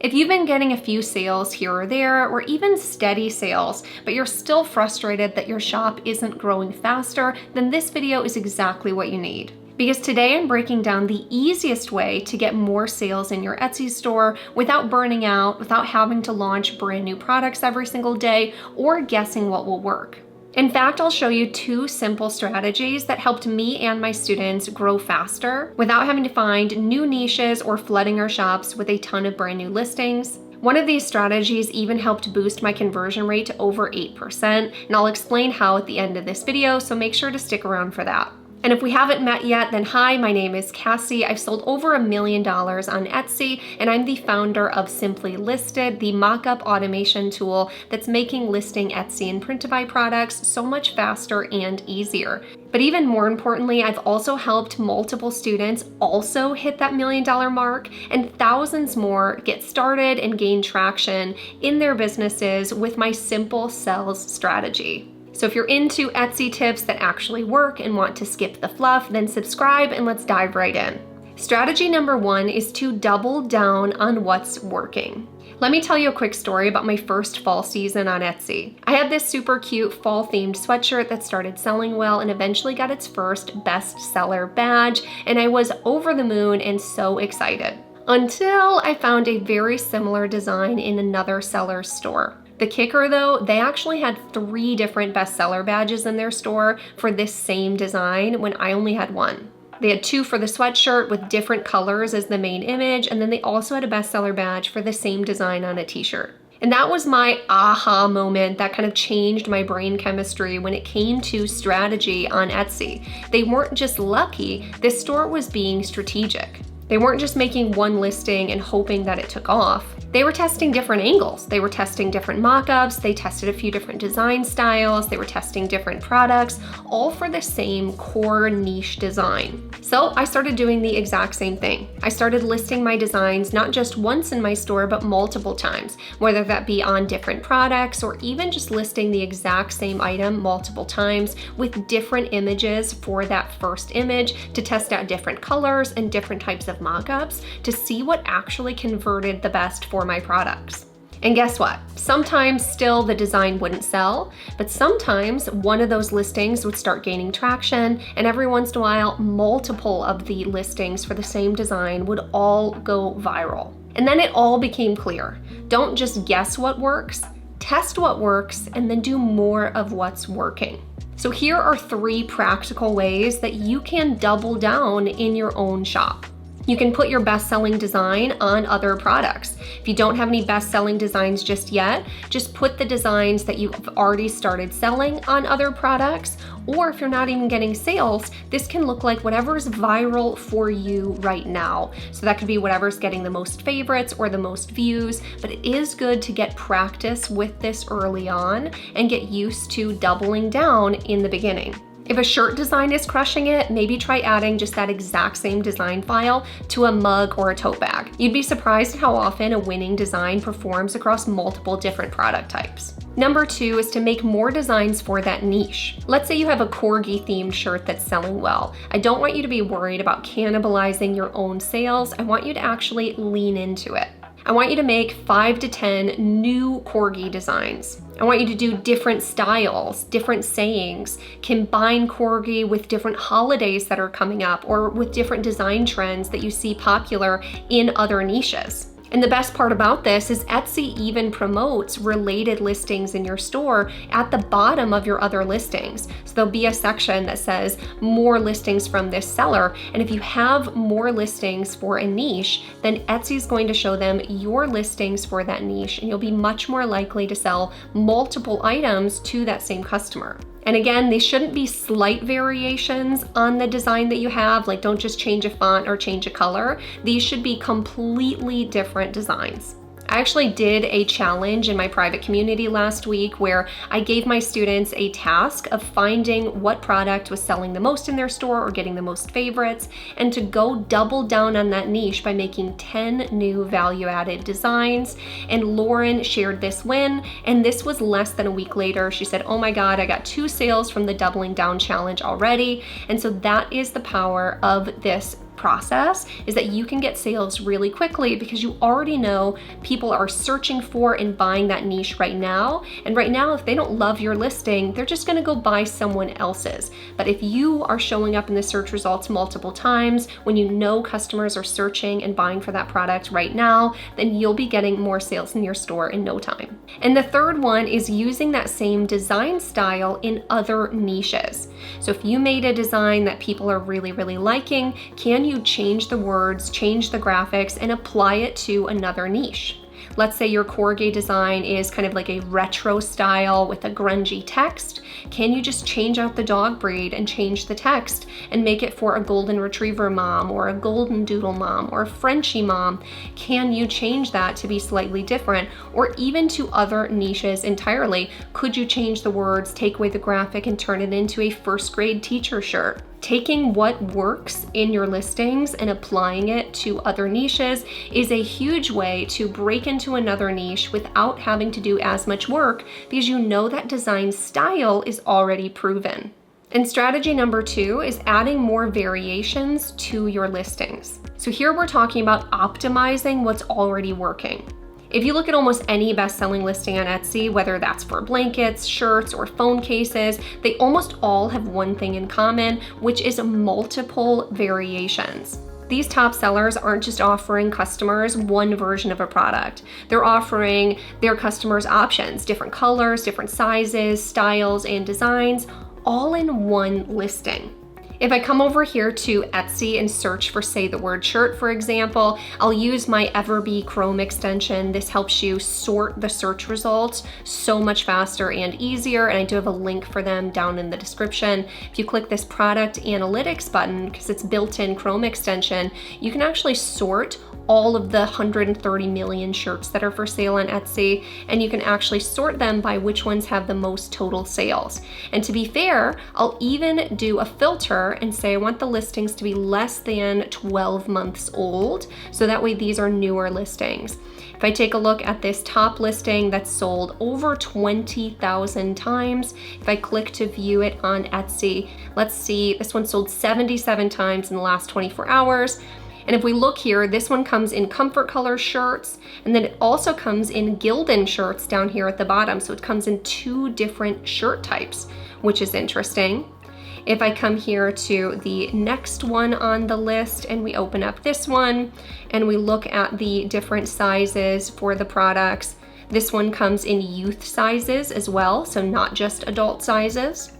If you've been getting a few sales here or there, or even steady sales, but you're still frustrated that your shop isn't growing faster, then this video is exactly what you need. Because today I'm breaking down the easiest way to get more sales in your Etsy store without burning out, without having to launch brand new products every single day, or guessing what will work. In fact, I'll show you 2 simple strategies that helped me and my students grow faster without having to find new niches or flooding our shops with a ton of brand new listings. One of these strategies even helped boost my conversion rate to over 8%, and I'll explain how at the end of this video, so make sure to stick around for that. And if we haven't met yet, then hi, my name is Cassie. I've sold over $1 million on Etsy, and I'm the founder of Simply Listed, the mock-up automation tool that's making listing Etsy and Printify products so much faster and easier. But even more importantly, I've also helped multiple students also hit that $1 million mark, and thousands more get started and gain traction in their businesses with my simple sales strategy. So if you're into Etsy tips that actually work and want to skip the fluff, then subscribe and let's dive right in. Strategy number 1 is to double down on what's working. Let me tell you a quick story about my first fall season on Etsy. I had this super cute fall themed sweatshirt that started selling well and eventually got its first bestseller badge, and I was over the moon and so excited. Until I found a very similar design in another seller's store. The kicker though, they actually had 3 different bestseller badges in their store for this same design when I only had 1. They had 2 for the sweatshirt with different colors as the main image, and then they also had a bestseller badge for the same design on a t-shirt. And that was my aha moment that kind of changed my brain chemistry when it came to strategy on Etsy. They weren't just lucky, this store was being strategic. They weren't just making one listing and hoping that it took off. They were testing different angles. They were testing different mock-ups. They tested a few different design styles. They were testing different products, all for the same core niche design. So I started doing the exact same thing. I started listing my designs not just once in my store, but multiple times, whether that be on different products or even just listing the exact same item multiple times with different images for that first image to test out different colors and different types of mock-ups to see what actually converted the best for my products. And guess what? Sometimes still the design wouldn't sell, but sometimes one of those listings would start gaining traction, and every once in a while, multiple of the listings for the same design would all go viral. And then it all became clear. Don't just guess what works, test what works, and then do more of what's working. So here are 3 practical ways that you can double down in your own shop. You can put your best-selling design on other products. If you don't have any best-selling designs just yet, just put the designs that you've already started selling on other products. Or if you're not even getting sales, this can look like whatever's viral for you right now. So that could be whatever's getting the most favorites or the most views, but it is good to get practice with this early on and get used to doubling down in the beginning. If a shirt design is crushing it, maybe try adding just that exact same design file to a mug or a tote bag. You'd be surprised how often a winning design performs across multiple different product types. Number 2 is to make more designs for that niche. Let's say you have a corgi themed shirt that's selling well. I don't want you to be worried about cannibalizing your own sales. I want you to actually lean into it. I want you to make 5 to 10 new corgi designs. I want you to do different styles, different sayings, combine corgi with different holidays that are coming up or with different design trends that you see popular in other niches. And the best part about this is Etsy even promotes related listings in your store at the bottom of your other listings. So there'll be a section that says more listings from this seller. And if you have more listings for a niche, then Etsy is going to show them your listings for that niche, and you'll be much more likely to sell multiple items to that same customer. And again, they shouldn't be slight variations on the design that you have, like don't just change a font or change a color. These should be completely different designs. I actually did a challenge in my private community last week where I gave my students a task of finding what product was selling the most in their store or getting the most favorites, and to go double down on that niche by making 10 new value-added designs. And Lauren shared this win, and this was less than a week later. She said, oh my God, I got 2 sales from the doubling down challenge already. And so that is the power of this process is that you can get sales really quickly because you already know people are searching for and buying that niche right now. And right now, if they don't love your listing, they're just gonna go buy someone else's. But if you are showing up in the search results multiple times, when you know customers are searching and buying for that product right now, then you'll be getting more sales in your store in no time. And the third one is using that same design style in other niches. So if you made a design that people are really, really liking, can you change the words, change the graphics, and apply it to another niche? Let's say your corgi design is kind of like a retro style with a grungy text. Can you just change out the dog breed and change the text and make it for a golden retriever mom or a golden doodle mom or a Frenchie mom? Can you change that to be slightly different, or even to other niches entirely? Could you change the words, take away the graphic, and turn it into a first grade teacher shirt? Taking what works in your listings and applying it to other niches is a huge way to break into another niche without having to do as much work, because you know that design style is already proven. And strategy number 2 is adding more variations to your listings. So here we're talking about optimizing what's already working. If you look at almost any best-selling listing on Etsy, whether that's for blankets, shirts, or phone cases, they almost all have one thing in common, which is multiple variations. These top sellers aren't just offering customers one version of a product. They're offering their customers options, different colors, different sizes, styles, and designs, all in one listing. If I come over here to Etsy and search for, say, the word shirt, for example, I'll use my Everbee Chrome extension. This helps you sort the search results so much faster and easier, and I do have a link for them down in the description. If you click this product analytics button, because it's built-in Chrome extension, you can actually sort all of the 130 million shirts that are for sale on Etsy, and you can actually sort them by which ones have the most total sales. And to be fair, I'll even do a filter and say I want the listings to be less than 12 months old, so that way these are newer listings. If I take a look at this top listing that's sold over 20,000 times, if I click to view it on Etsy, let's see, this one sold 77 times in the last 24 hours. And if we look here, this one comes in comfort color shirts, and then it also comes in Gildan shirts down here at the bottom. So it comes in 2 different shirt types, which is interesting. If I come here to the next one on the list and we open up this one and we look at the different sizes for the products, this one comes in youth sizes as well, so not just adult sizes.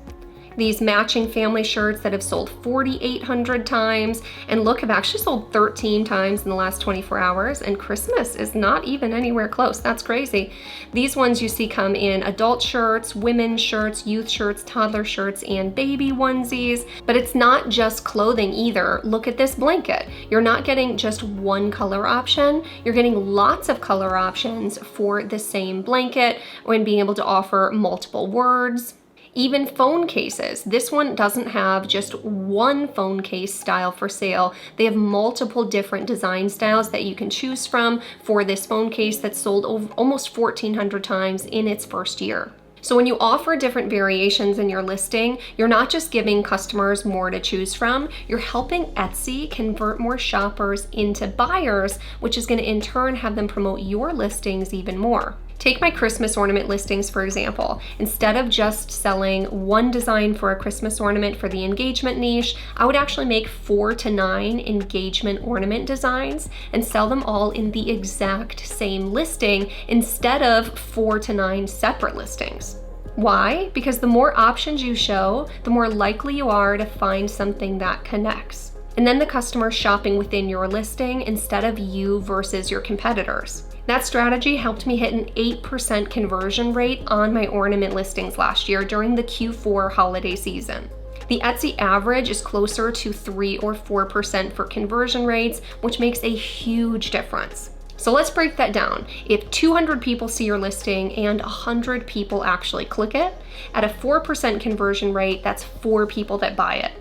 These matching family shirts that have sold 4,800 times, and look, have actually sold 13 times in the last 24 hours, and Christmas is not even anywhere close. That's crazy. These ones you see come in adult shirts, women's shirts, youth shirts, toddler shirts, and baby onesies. But it's not just clothing either. Look at this blanket. You're not getting just one color option. You're getting lots of color options for the same blanket, and being able to offer multiple words. Even phone cases. This one doesn't have just one phone case style for sale. They have multiple different design styles that you can choose from for this phone case that's sold almost 1,400 times in its first year. So when you offer different variations in your listing, you're not just giving customers more to choose from, you're helping Etsy convert more shoppers into buyers, which is going to in turn have them promote your listings even more. Take my Christmas ornament listings, for example. Instead of just selling one design for a Christmas ornament for the engagement niche, I would actually make 4 to 9 engagement ornament designs and sell them all in the exact same listing instead of 4 to 9 separate listings. Why? Because the more options you show, the more likely you are to find something that connects. And then the customer shopping within your listing instead of you versus your competitors. That strategy helped me hit an 8% conversion rate on my ornament listings last year during the Q4 holiday season. The Etsy average is closer to 3 or 4% for conversion rates, which makes a huge difference. So let's break that down. If 200 people see your listing and 100 people actually click it, at a 4% conversion rate, that's 4 people that buy it.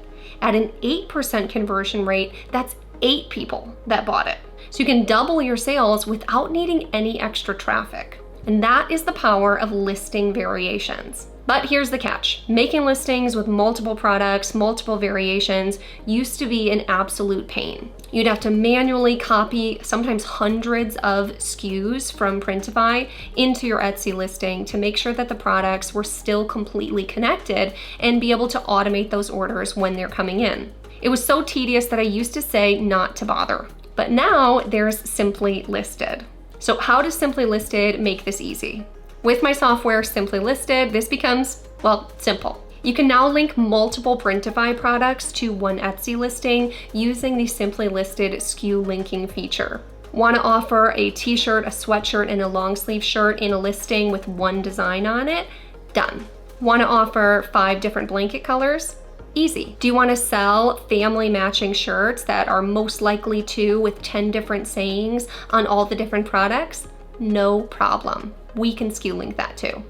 At an 8% conversion rate, that's 8 people that bought it. So you can double your sales without needing any extra traffic. And that is the power of listing variations. But here's the catch. Making listings with multiple products, multiple variations used to be an absolute pain. You'd have to manually copy sometimes hundreds of SKUs from Printify into your Etsy listing to make sure that the products were still completely connected and be able to automate those orders when they're coming in. It was so tedious that I used to say not to bother. But now there's Simply Listed. So how does Simply Listed make this easy? With my software Simply Listed, this becomes, well, simple. You can now link multiple Printify products to one Etsy listing using the Simply Listed Skew Linking feature. Want to offer a t-shirt, a sweatshirt, and a long sleeve shirt in a listing with one design on it? Done. Want to offer 5 different blanket colors? Easy. Do you want to sell family matching shirts that are most likely to with 10 different sayings on all the different products? No problem. We can skew link that too.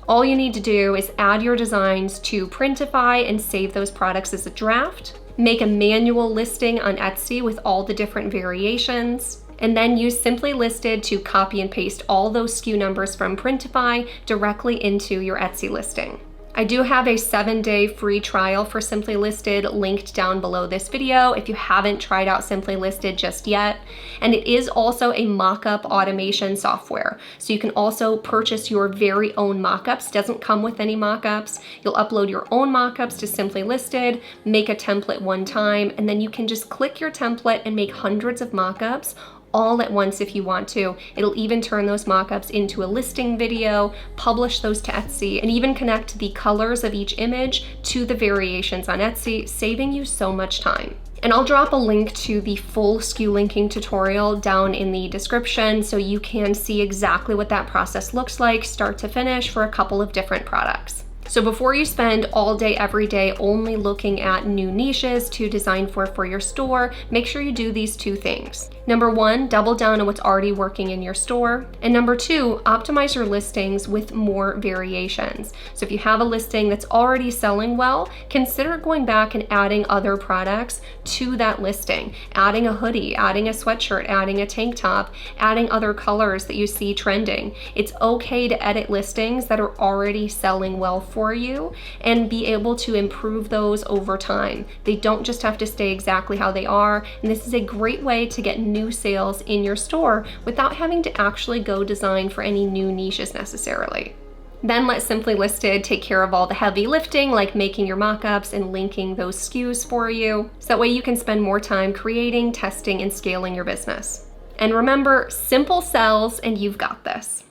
All you need to do is add your designs to Printify and save those products as a draft, make a manual listing on Etsy with all the different variations, and then use Simply Listed to copy and paste all those SKU numbers from Printify directly into your Etsy listing. I do have a 7-day free trial for Simply Listed linked down below this video if you haven't tried out Simply Listed just yet. And it is also a mockup automation software. So you can also purchase your very own mockups. It doesn't come with any mockups. You'll upload your own mockups to Simply Listed, make a template one time, and then you can just click your template and make hundreds of mockups all at once if you want to. It'll even turn those mockups into a listing video, publish those to Etsy, and even connect the colors of each image to the variations on Etsy, saving you so much time. And I'll drop a link to the full Skew Linking tutorial down in the description so you can see exactly what that process looks like start to finish for a couple of different products. So before you spend all day, every day only looking at new niches to design for your store, make sure you do these 2 things. Number 1, double down on what's already working in your store. And number 2, optimize your listings with more variations. So if you have a listing that's already selling well, consider going back and adding other products to that listing. Adding a hoodie, adding a sweatshirt, adding a tank top, adding other colors that you see trending. It's okay to edit listings that are already selling well for you and be able to improve those over time. They don't just have to stay exactly how they are, and this is a great way to get new sales in your store without having to actually go design for any new niches necessarily. Then let Simply Listed take care of all the heavy lifting, like making your mockups and linking those SKUs for you, so that way you can spend more time creating, testing, and scaling your business. And remember, simple sells and you've got this.